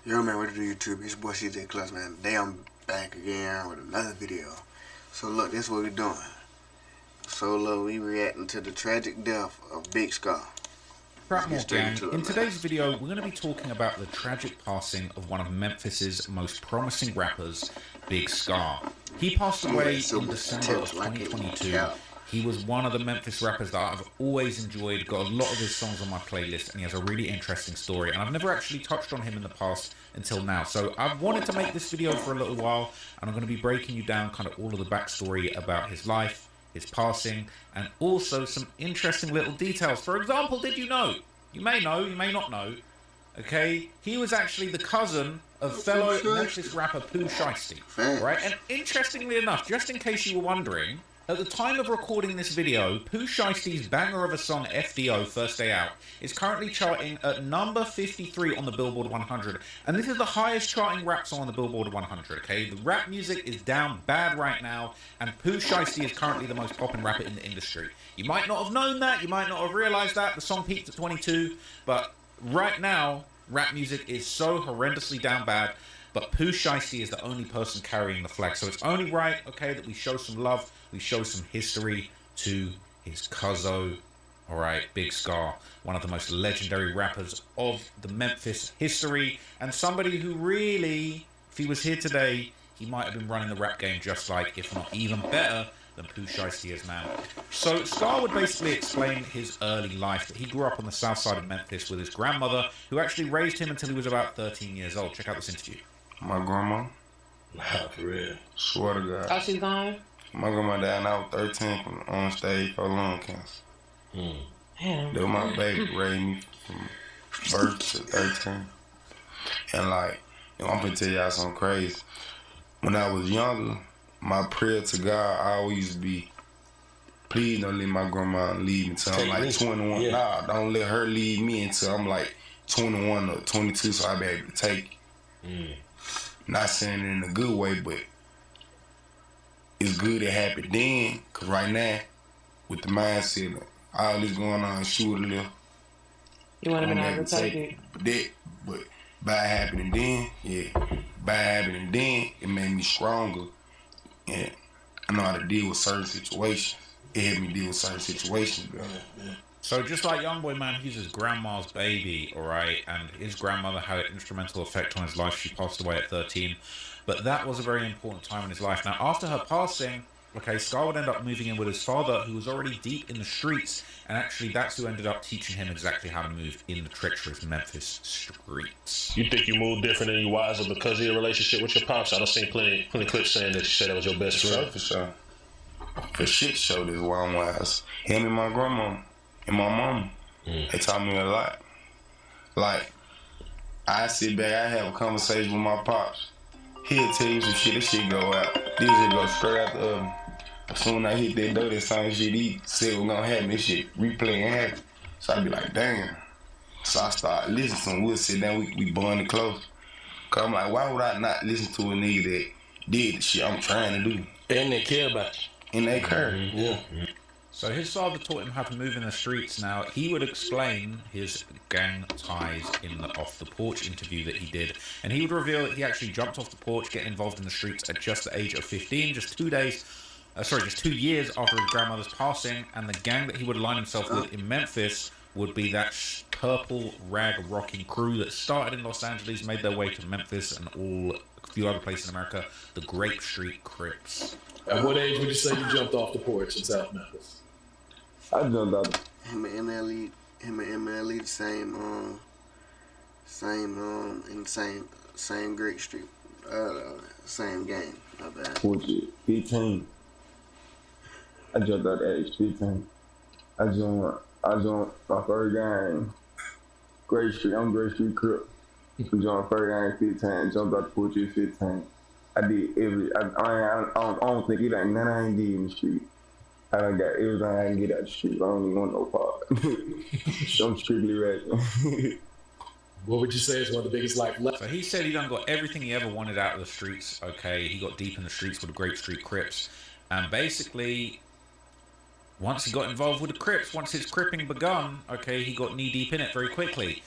Yo man, what to do YouTube? It's your boy Clxtch, man. Today I'm back again with another video. So look, this is what we're doing. So look, we reacting to the tragic death of Big Scarr. Gang. In today's video, we're going to be talking about the tragic passing of one of Memphis's most promising rappers, Big Scarr. He passed away in December of 2022. He was one of the Memphis rappers that I've always enjoyed, got a lot of his songs on my playlist, and he has a really interesting story, and I've never actually touched on him in the past until now. So I've wanted to make this video for a little while, and I'm going to be breaking you down kind of all of the backstory about his life, his passing, and also some interesting little details. For example, did you know, you may not know, okay, he was actually the cousin of fellow Memphis rapper Pooh Shiesty, right? And interestingly enough, just in case you were wondering, at the time of recording this video, Pooh Shiesty's banger of a song, FDO, First Day Out, is currently charting at number 53 on the Billboard 100. And this is the highest charting rap song on the Billboard 100, okay? The rap music is down bad right now, and Pooh Shiesty is currently the most popping rapper in the industry. You might not have known that, you might not have realized that. The song peaked at 22, but right now, rap music is so horrendously down bad. But Pooh Shiesty is the only person carrying the flag. So it's only right, okay, that we show some love, we show some history to his cuzzo, all right, Big Scarr, one of the most legendary rappers of the Memphis history, and somebody who really, if he was here today, he might have been running the rap game just like, if not even better, than Pooh Shiesty is now. So Scarr would basically explain his early life, that he grew up on the south side of Memphis with his grandmother, who actually raised him until he was about 13 years old. Check out this interview. My grandma. Nah, for real. Swear to God. Oh, she's gone? My grandma died when I was 13 from on stage for lung cancer. Damn. That was my baby, raised me from birth to 13. And like, I'm gonna tell y'all something crazy. When I was younger, my prayer to God always used to be, please don't let my grandma leave me until I'm like 21. Yeah. Nah, don't let her leave me until I'm like 21 or 22 so I be able to take it. Not saying it in a good way, but it's good it happened then, cause right now, with the mindset of all this going on, she would have left. You want to be able to take it? But by happening then, it made me stronger, and I know how to deal with certain situations. It helped me deal with certain situations, bro. So just like Youngboy, man, he's his grandma's baby, all right? And his grandmother had an instrumental effect on his life. She passed away at 13. But that was a very important time in his life. Now, after her passing, okay, Scarr would end up moving in with his father, who was already deep in the streets. And actually, that's who ended up teaching him exactly how to move in the treacherous Memphis streets. You think you moved different and you wiser because of your relationship with your pops? I done seen plenty clips saying that you said that was your best friend. For sure. For shit show, this why I'm wise. Him and my grandma. And my mama, they taught me a lot. Like, I sit back, I have a conversation with my pops. He'll tell you some shit, this shit go out. This shit go straight out the oven. As soon as I hit that door, that same shit he said was gonna happen, this shit replay and happen. So I be like, damn. So I start listening to him, we'll sit down, we bonded close. Cause I'm like, why would I not listen to a nigga that did the shit I'm trying to do? And they care about you. And they care. Yeah. So his father taught him how to move in the streets. Now, he would explain his gang ties in the Off the Porch interview that he did. And he would reveal that he actually jumped off the porch, getting involved in the streets at just the age of 15, just 2 years after his grandmother's passing. And the gang that he would align himself with in Memphis would be that purple rag rocking crew that started in Los Angeles, made their way to Memphis and a few other places in America, the Grape Street Crips. At what age would you say you jumped off the porch in South Memphis? I jumped out. Him and MLE, the same Great Street, same game. Not bad. 15. I jumped out at age 15. I joined my first game. Great Street. I'm Great Street Crip. We joined first game 15. Jumped out the porch at 15. I did I don't think it ain't nothing I ain't did in the street. I done got everything I can get out the street. I don't even want no part. I'm strictly ready. What would you say is one of the biggest life lessons? So he said he done got everything he ever wanted out of the streets, okay? He got deep in the streets with the Grape Street Crips. And basically, once he got involved with the Crips, once his cripping begun, okay, he got knee deep in it very quickly.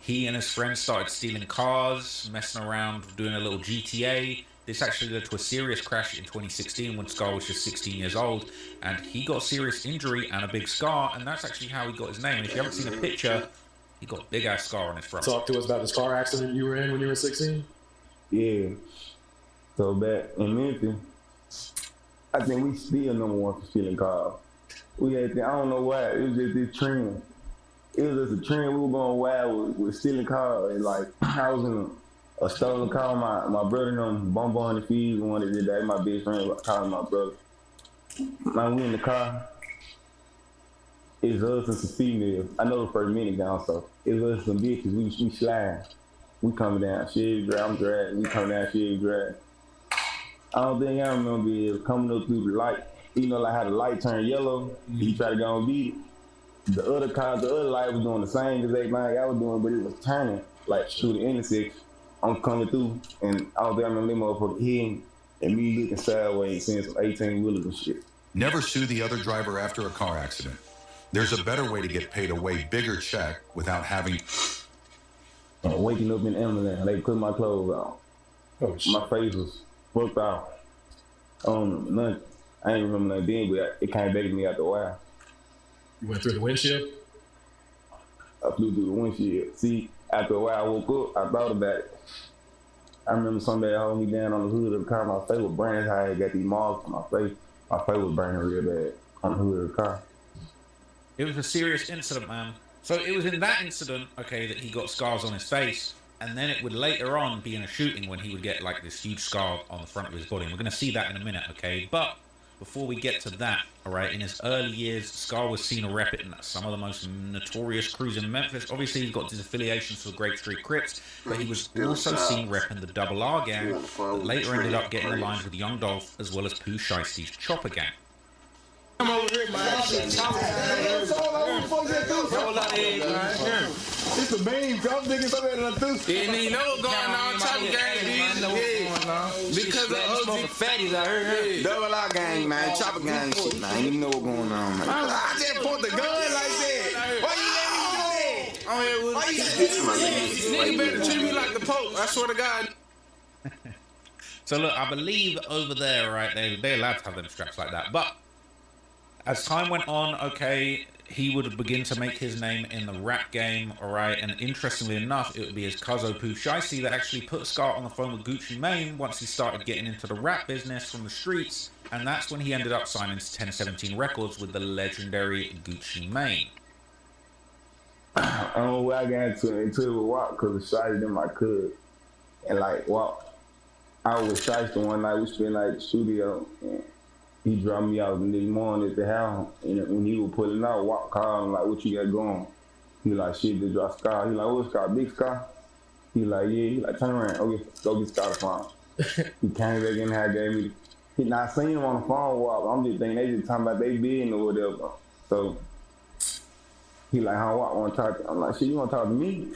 He and his friends started stealing cars, messing around, doing a little GTA. This actually led to a serious crash in 2016 when Scarr was just 16 years old, and he got a serious injury and a big scar, and that's actually how he got his name. And if you haven't seen a picture, he got a big-ass scar on his front. Talk to us about this car accident you were in when you were 16. Yeah. So back in Memphis, I think we still #1 for stealing cars. We had, I don't know why, it was just this trend. It was just a trend. We were going wild with stealing cars. And like, I was in a stolen car. My brother and them on the fees one of the day. My best friend calling my brother. Man, we in the car. It's us and some females. I know the first minute down, so it's us and some bitches. We slide. We coming down Chevy Drive. I'm dragging. We coming down Chevy Drive. I don't think I remember it coming up through the light. You know, like how the light turned yellow. You try to go and beat it. The other light was doing the same exact thing I was doing, but it was turning like through the intersection. I'm coming through, and I don't think I remember them motherfucker hitting and me looking sideways, seeing some 18-wheelers and shit. Never sue the other driver after a car accident. There's a better way to get paid a way bigger check without having... Waking up in the ambulance, they put my clothes on. Oh, shit. My face was fucked off. I don't know nothing. I ain't remember nothing then, but it came back to me after a while. You went through the windshield? I flew through the windshield. See, after a while I woke up, I thought about it. I remember somebody holding me down on the hood of the car. My face was burning. I had got these marks on my face. My face was burning real bad on the hood of the car. It was a serious incident, man. So it was in that incident, okay, that he got scars on his face, and then it would later on be in a shooting when he would get like this huge scar on the front of his body. And we're going to see that in a minute, okay? But before we get to that, all right, in his early years, Scarr was seen repping some of the most notorious crews in Memphis. Obviously, he's got his affiliations to the Grape Street Crips, but he was also seen repping the Double R gang that later ended up getting aligned with Young Dolph as well as Pooh Shiesty's Chopper gang. I'm over here, man. It's a meme. I'm thinking something that I do. Didn't even know what's going on. Chopper gang, because of smoking fatties out here. Double R gang, man. Chopper gang shit, man. I didn't even know what's going on, man. I just point the gun like that. Why you let me do that? Nigga better treat me like the Pope. I swear to God. So look, I believe over there, right, they're allowed to have them straps like that. But as time went on, okay, he would begin to make his name in the rap game, all right? And interestingly enough, it would be his cousin Pooh Shiesty that actually put Scarr on the phone with Gucci Mane once he started getting into the rap business from the streets. And that's when he ended up signing 1017 Records with the legendary Gucci Mane. I don't know where I got into it with Wop because of Shiesty and my cousin. And like Wop, I was Shiesty one night, we spent like the studio, and he dropped me out the next morning at the house, and when he was pulling out, Wop called him like, "What you got going?" He like, "Shit, just drop Scarr." He like, "What Scarr? Big Scarr?" He like, "Yeah." He like, "Turn around, okay, go get Scarr the phone." He came back in the house, gave me. He not seen him on the phone, Wop. I'm just thinking they just talking about they bidding or whatever. So he like, "Huh, Wop want to talk to you?" I'm like, "Shit, you want to talk to me?"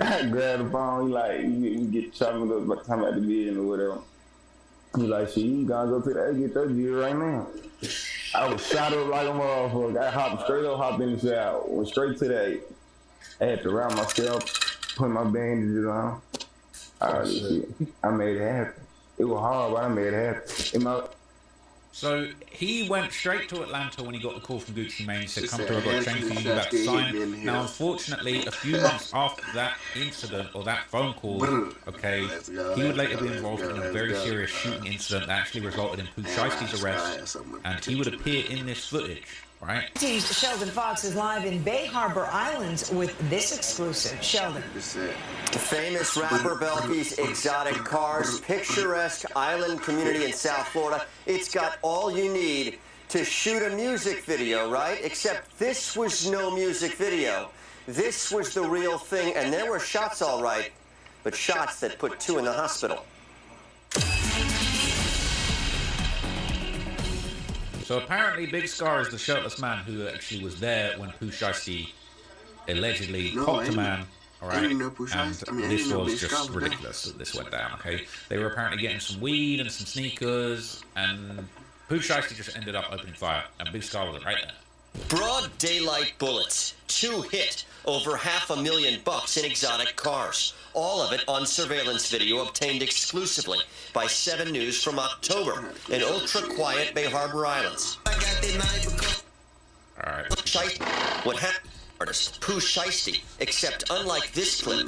I grabbed the phone. He like, "You get chopping up talking about the bidding or whatever." He like, "Shit, you gotta go to the A, get your deal right now." I was shot up like a motherfucker. I hopped in the shower, went straight to the A. I had to wrap myself, put my bandages on. I made it happen. It was hard, but I made it happen. So he went straight to Atlanta when he got the call from Gucci Mane. He said, "Come through, I've got a chain for you, you about to sign." Now, unfortunately, a few months after that incident, or that phone call, okay, he would later be involved in a very serious shooting incident that actually resulted in Pooh Shiesty's arrest, and he would appear in this footage, right? Sheldon Fox is live in Bay Harbor Islands with this exclusive. Sheldon. Famous rapper Belky's exotic cars, picturesque island community in South Florida. It's got all you need to shoot a music video, right? Except this was no music video. This was the real thing, and there were shots all right, but shots that put two in the hospital. So apparently Big Scarr is the shirtless man who actually was there when Pooh Shiesty allegedly popped a man. All right, and this was just ridiculous that this went down, okay? They were apparently getting some weed and some sneakers, and Pooh Shiesty just ended up opening fire, and Big Scarr was right there. Broad daylight bullets, 2 hit. over $500,000 in exotic cars. All of it on surveillance video obtained exclusively by 7 News from October in ultra-quiet Bay Harbor Islands. All right. What happened? Artist Pooh Shiesty, except unlike this clip,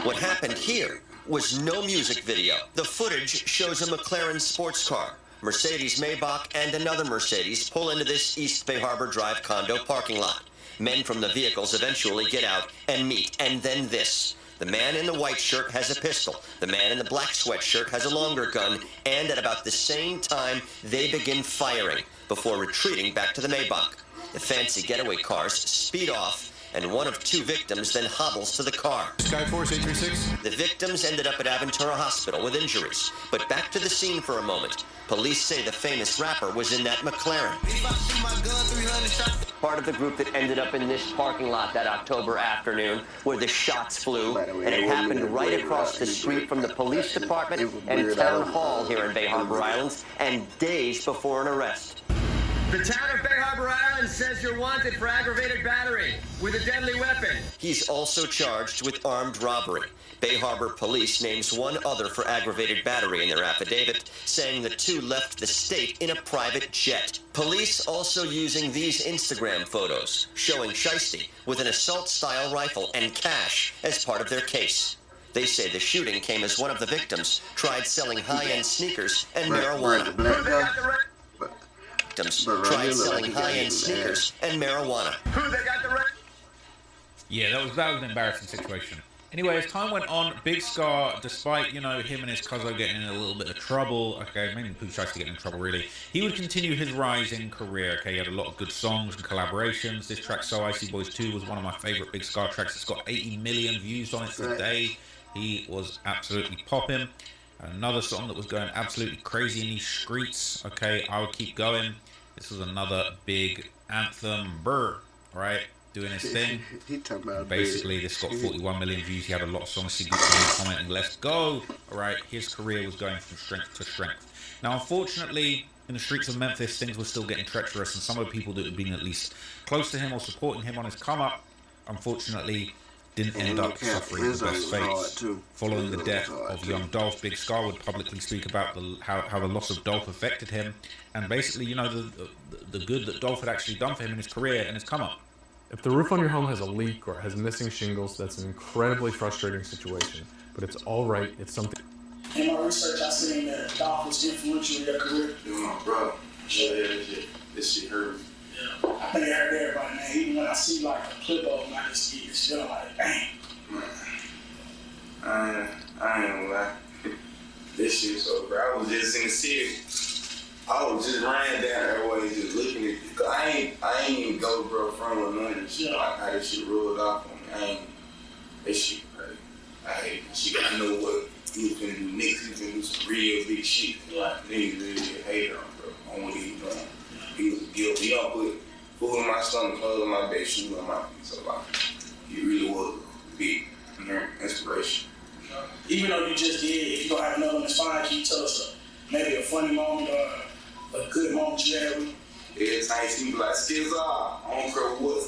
what happened here was no music video. The footage shows a McLaren sports car, Mercedes Maybach, and another Mercedes pull into this East Bay Harbor Drive condo parking lot. Men from the vehicles eventually get out and meet, and then this. The man in the white shirt has a pistol. The man in the black sweatshirt has a longer gun, and at about the same time, they begin firing before retreating back to the Maybach. The fancy getaway cars speed off, and one of 2 victims then hobbles to the car. Skyforce 836. The victims ended up at Aventura Hospital with injuries. But back to the scene for a moment. Police say the famous rapper was in that McLaren. Part of the group that ended up in this parking lot that October afternoon where the shots flew, and it happened right across the street from the police department and town hall here in Bay Harbor Islands, and days before an arrest. The town of Bay Harbor Islands says you're wanted for aggravated battery with a deadly weapon. He's also charged with armed robbery. Bay Harbor Police names one other for aggravated battery in their affidavit, saying the 2 left the state in a private jet. Police also using these Instagram photos, showing Shiesty with an assault-style rifle and cash as part of their case. They say the shooting came as one of the victims tried selling high-end sneakers and marijuana. Tried selling high-end sneakers and marijuana. Yeah, that was an embarrassing situation. Anyway, as time went on, Big Scarr, despite, you know, him and his cousin getting in a little bit of trouble, okay, maybe Pooh Shiesty getting in trouble, really, he would continue his rising career, okay? He had a lot of good songs and collaborations. This track, So Icy Boys 2, was one of my favorite Big Scarr tracks. It's got 80 million views on it today. He was absolutely popping. Another song that was going absolutely crazy in these streets, okay, I Would Keep Going. This was another big anthem, right? Doing his thing. Basically, this got 41 million views. He had a lot of songs commenting, let's go. All right, his career was going from strength to strength. Now, unfortunately, in the streets of Memphis, things were still getting treacherous, and some of the people that had been at least close to him or supporting him on his come up, unfortunately, didn't end up suffering the best fates. Following the death of young Dolph, Big Scarr would publicly speak about how the loss of Dolph affected him, and basically, you know, the good that Dolph had actually done for him in his career and his come up. If the roof on your home has a leak or has missing shingles, that's an incredibly frustrating situation. But it's all right. It's something. In my research, I seen that Dolph was influential in your career. Bro, this shit hurt me. Yeah. I think it hurt everybody, man. Even when I see like a clip of him, I just get this feeling like, dang. I ain't gonna lie. This shit so bro. I was just in the city. I was just ran down that way, just looking at it. Cause I ain't even go, bro, from or none of this shit. Like how this shit rolled off on me. This shit crazy. I hate this shit. I know what he was finna do next. He was finna do some real big shit. Like niggas really hate him, bro, on what he was doing. He was guilty. He don't put food in my stomach, clothes on my bed, shoes on my feet. So like, he really was a big inspiration. Even though you just did, if you don't have another one, it's fine. Can you tell us maybe a funny moment or a good moment you had with him? Every time he be like, Skizar, I don't care what.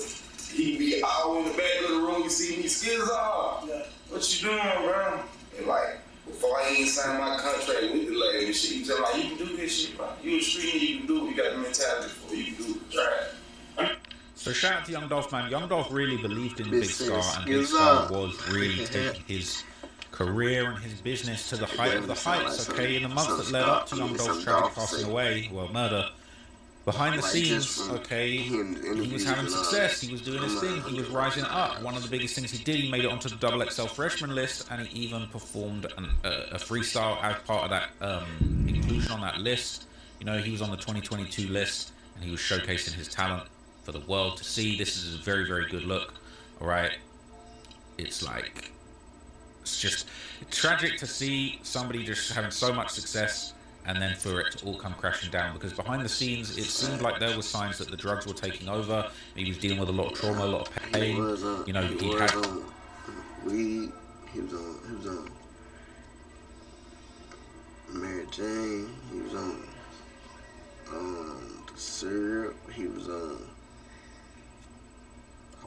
He be all in the back of the room, you see me, Skizar. Yeah. What you doing, bro? And like, before I ain't signed my contract with the lady and shit, he tell me, like, you can do this shit, bro. You a street nigga, you can do it. You got the mentality for it. You can do it. Try it. So shout out to Young Dolph, man. Young Dolph really believed in Big Scarr, and Big Scarr was really taking his career and his business to the height of the heights, okay? In the months that led up to Young Dolph's tragic passing away, well, murder, behind the scenes, okay, he was having success, he was doing his thing, he was rising up. One of the biggest things he did, he made it onto the XXL freshman list, and he even performed a freestyle as part of that inclusion on that list. You know, he was on the 2022 list, and he was showcasing his talent for the world to see. This is a very, very good look, all right? It's like, it's just tragic to see somebody just having so much success and then for it to all come crashing down, because behind the scenes it seemed like there were signs that the drugs were taking over. He was dealing with a lot of trauma, a lot of pain. You know, he had weed, he was on Mary Jane, he was on the syrup, he was on,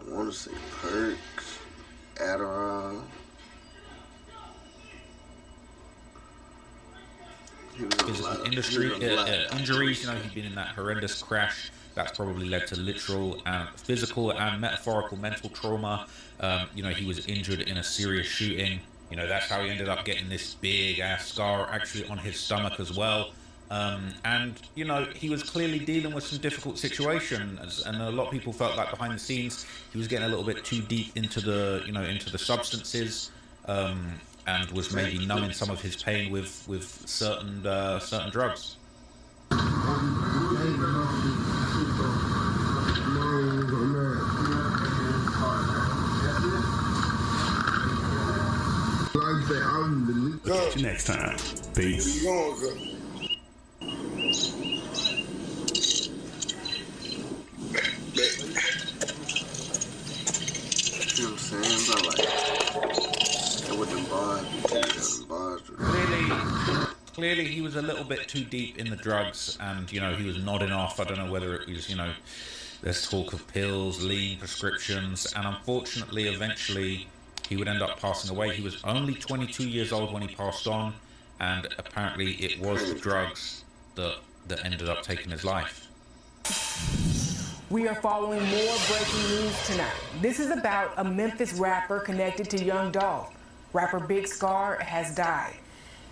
I I want to say Perks, Adderall. Physical injuries. You know, he'd been in that horrendous crash. That's probably led to literal and physical and metaphorical mental trauma. You know, he was injured in a serious shooting. You know, that's how he ended up getting this big ass scar actually on his stomach as well. And you know, he was clearly dealing with some difficult situations, and a lot of people felt like behind the scenes he was getting a little bit too deep into the, you know, into the substances, and was maybe numbing some of his pain with certain drugs. Catch you next time. Peace. You know what I'm saying? But like, and with them bars, Clearly he was a little bit too deep in the drugs, and you know, he was nodding off. I don't know whether it was, you know, there's talk of pills, lean prescriptions, and unfortunately eventually he would end up passing away. He was only 22 years old when he passed on, and apparently it was the drugs that ended up taking his life. We are following more breaking news tonight. This is about a Memphis rapper connected to Young Dolph. Rapper Big Scarr has died.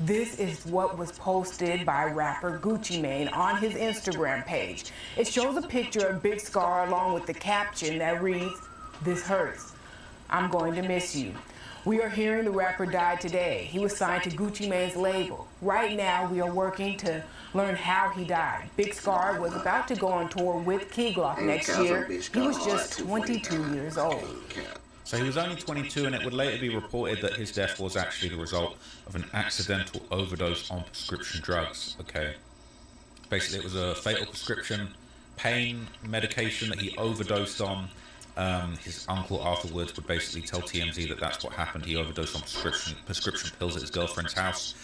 This is what was posted by rapper Gucci Mane on his Instagram page. It shows a picture of Big Scarr along with the caption that reads, "This hurts. I'm going to miss you." We are hearing the rapper died today. He was signed to Gucci Mane's label. Right now, we are working to learn how he died. Big Scarr was about to go on tour with Clxtch next year. He was just 22 years old. So he was only 22, and it would later be reported that his death was actually the result of an accidental overdose on prescription drugs. Okay. Basically, it was a fatal prescription pain medication that he overdosed on. His uncle afterwards would basically tell TMZ that that's what happened. He overdosed on prescription pills at his girlfriend's house.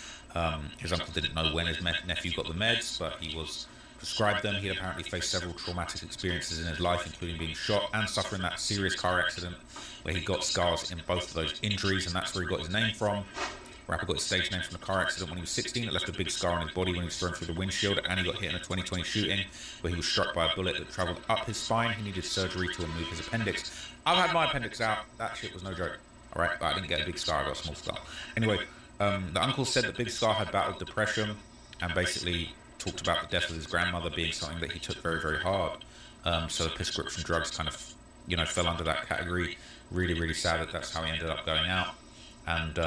His uncle didn't know when his nephew got the meds, but he was prescribed them. He had apparently faced several traumatic experiences in his life, including being shot and suffering that serious car accident where he got scars in both of those injuries, and that's where he got his name from. Rapper got his stage name from the car accident when he was 16. It left a big scar on his body when he was thrown through the windshield, and he got hit in a 2020 shooting where he was struck by a bullet that travelled up his spine. He needed surgery to remove his appendix. I've had my appendix out. That shit was no joke. All right, but I didn't get a big scar. I got a small scar. Anyway, the uncle said that Big Scarr had battled depression and basically talked about the death of his grandmother being something that he took very, very hard. So the prescription drugs kind of, you know, fell under that category. Really, really sad that that's how he ended up going out. And,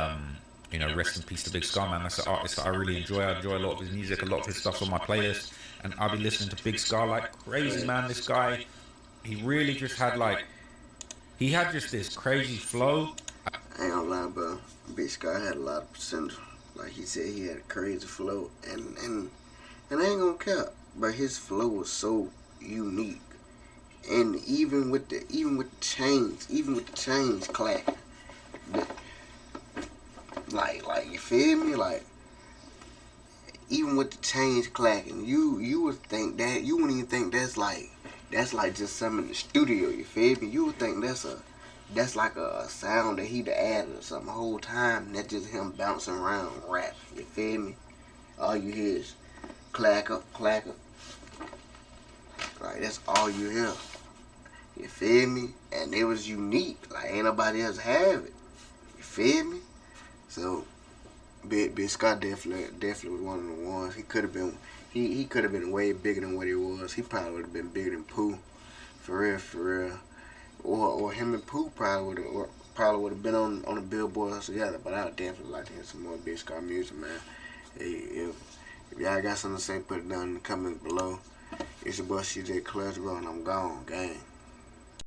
you know, rest in peace to Big Scarr, man. That's an artist that I really enjoy. I enjoy a lot of his music. A lot of his stuff's on my playlist. And I'll be listening to Big Scarr like crazy, man. This guy, he really just had like, he had just this crazy flow. I ain't gonna lie, bro. Big Scarr had a lot of potential. Like he said, he had a crazy flow. And I ain't gonna care, but his flow was so unique. And even with the chains clacking. Like you feel me? Like even with the chains clacking, you would think that, you wouldn't even think that's like just something in the studio, you feel me? You would think that's like a sound that he'd added or something the whole time, and that's just him bouncing around rap, you feel me? All you hear is clacker, clacker. Like that's all you hear. You feel me? And it was unique. Like ain't nobody else have it. You feel me? So Big Scarr definitely was one of the ones. He could have been way bigger than what he was. He probably would have been bigger than Pooh. For real. Or him and Pooh probably would have been on the billboards together. But I would definitely like to hear some more Big Scarr music, man. Hey, if y'all got something to say, put it down in the comments below. It's your boy CJ Clxtch, bro, and I'm gone, gang.